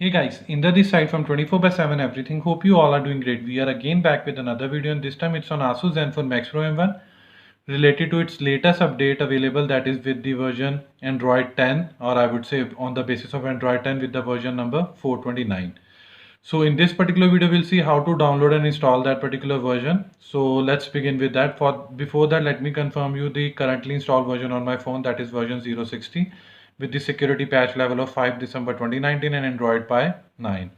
Hey guys, Inder this side from 24/7 everything. Hope you all are doing great. We are again back with another video and this time it's on Asus Zenfone Max Pro M1 related to its latest update available, that is with the version Android 10, or I would say on the basis of Android 10 with the version number 429. So in this particular video we'll see how to download and install that particular version. So let's begin with that. Before that, let me confirm you the currently installed version on my phone, that is version 060 with the security patch level of 5 December 2019 and Android Pie 9.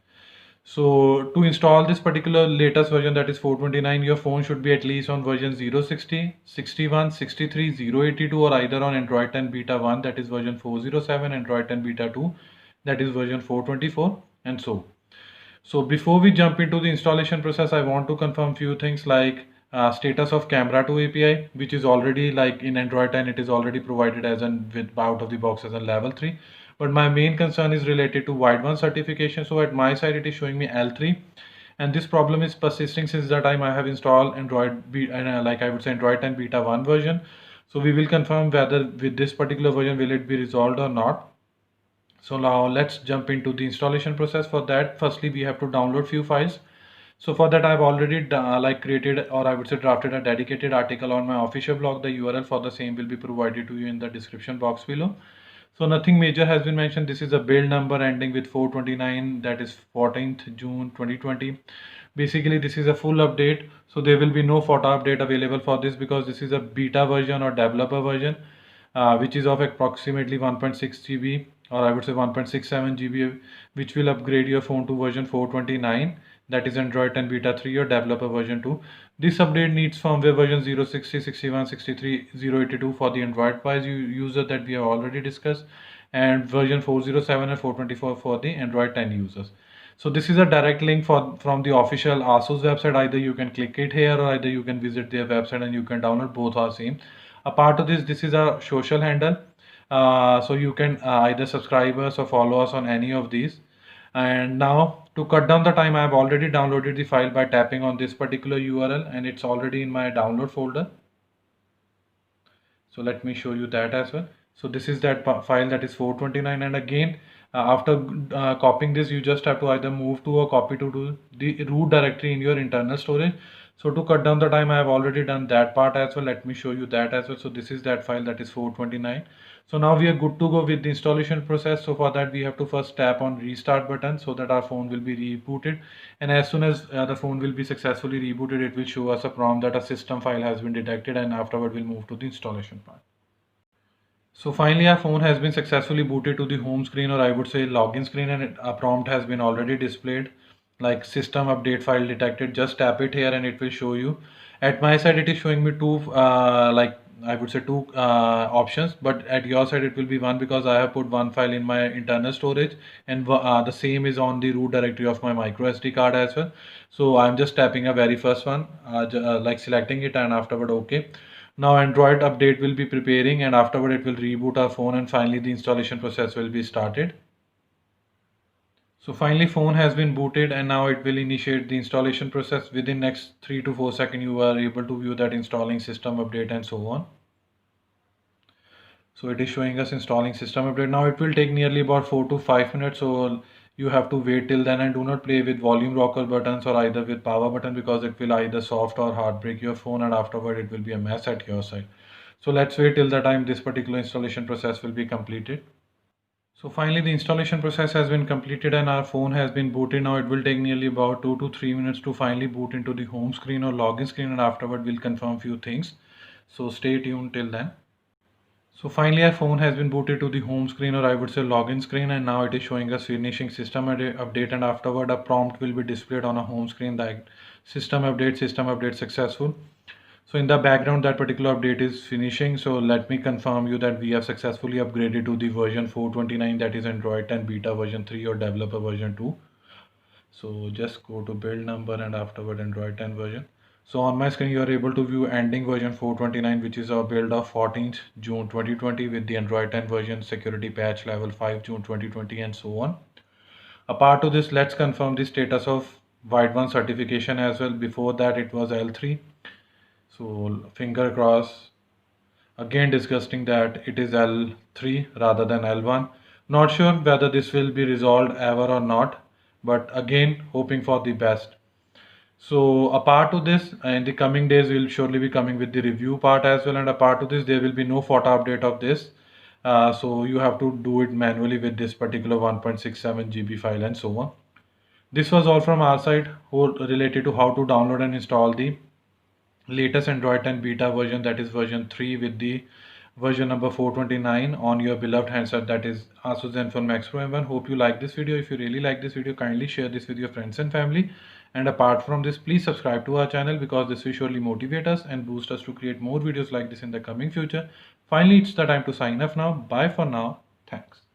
So to install this particular latest version, that is 429, your phone should be at least on version 060, 61, 63, 082, or either on Android 10 Beta 1, that is version 407, Android 10 Beta 2, that is version 424, and so. So before we jump into the installation process, I want to confirm few things like status of camera to API, which is already like in Android 10, it is already provided as an with out of the box as a level 3. But my main concern is related to Wideband certification. So at my side, it is showing me L3. And this problem is persisting since the time I have installed like I would say Android 10 Beta 1 version. So we will confirm whether with this particular version will it be resolved or not. So now let's jump into the installation process. For that, firstly we have to download few files. So for that I've already created, or I would say drafted, a dedicated article on my official blog. The URL for the same will be provided to you in the description box below. So nothing major has been mentioned. This is a build number ending with 429, that is 14th June 2020. Basically this is a full update, so there will be no photo update available for this because this is a beta version or developer version, which is of approximately 1.6 GB, or I would say 1.67 GB, which will upgrade your phone to version 429, that is Android 10 Beta 3 or developer version 2. This update needs firmware version 060, 61, 63, 082 for the Android Pie user that we have already discussed, and version 407 and 424 for the Android 10 users. So this is a direct link from the official Asus website. Either you can click it here or either you can visit their website and you can download. Both are same. A part of this is a social handle. So you can either subscribe us or follow us on any of these. And now to cut down the time, I have already downloaded the file by tapping on this particular URL and it's already in my download folder. So let me show you that as well. So this is that file, that is 429, and again after copying this, you just have to either move to or copy to the root directory in your internal storage. So to cut down the time, I have already done that part as well. Let me show you that as well. So this is that file, that is 429. So now we are good to go with the installation process. So for that we have to first tap on restart button so that our phone will be rebooted, and as soon as the phone will be successfully rebooted, it will show us a prompt that a system file has been detected, and afterward we'll move to the installation part. So finally our phone has been successfully booted to the home screen, or I would say login screen, and a prompt has been already displayed like system update file detected. Just tap it here and it will show you. At my side it is showing me two I would say two options, but at your side it will be one because I have put one file in my internal storage, and the same is on the root directory of my micro SD card as well. So I'm just tapping a very first one, like selecting it, and afterward OK. Now Android update will be preparing, and afterward it will reboot our phone, and finally the installation process will be started. So finally phone has been booted and now it will initiate the installation process. Within next 3 to 4 seconds you are able to view that installing system update and so on. So it is showing us installing system update. Now it will take nearly about 4 to 5 minutes, so you have to wait till then, and do not play with volume rocker buttons or either with power button because it will either soft or hard break your phone, and afterward it will be a mess at your side. So let's wait till the time this particular installation process will be completed. So finally the installation process has been completed and our phone has been booted. Now it will take nearly about 2 to 3 minutes to finally boot into the home screen or login screen, and afterward we'll confirm few things. So stay tuned till then. So finally our phone has been booted to the home screen, or I would say login screen, and now it is showing us finishing system update, and afterward a prompt will be displayed on a home screen like system update successful. So in the background that particular update is finishing. So let me confirm you that we have successfully upgraded to the version 429, that is Android 10 Beta version 3 or developer version 2. So just go to build number and afterward Android 10 version. So on my screen you are able to view ending version 429, which is our build of 14th June 2020 with the Android 10 version, security patch level 5 June 2020, and so on. Apart to this, let's confirm the status of Wideband certification as well. Before that it was L3. So finger cross, again discussing that it is L3 rather than L1. Not sure whether this will be resolved ever or not, but again, hoping for the best. So apart to this, in the coming days, we'll surely be coming with the review part as well. And apart to this, there will be no photo update of this. So you have to do it manually with this particular 1.67 GB file and so on. This was all from our side related to how to download and install the latest Android 10 beta version, that is version 3 with the version number 429 on your beloved handset, that is Asus Zenfone Max Pro M1. Hope you like this video. If you really like this video, kindly share this with your friends and family. And apart from this, please subscribe to our channel because this will surely motivate us and boost us to create more videos like this in the coming future. Finally, it's the time to sign off now. Bye for now. Thanks.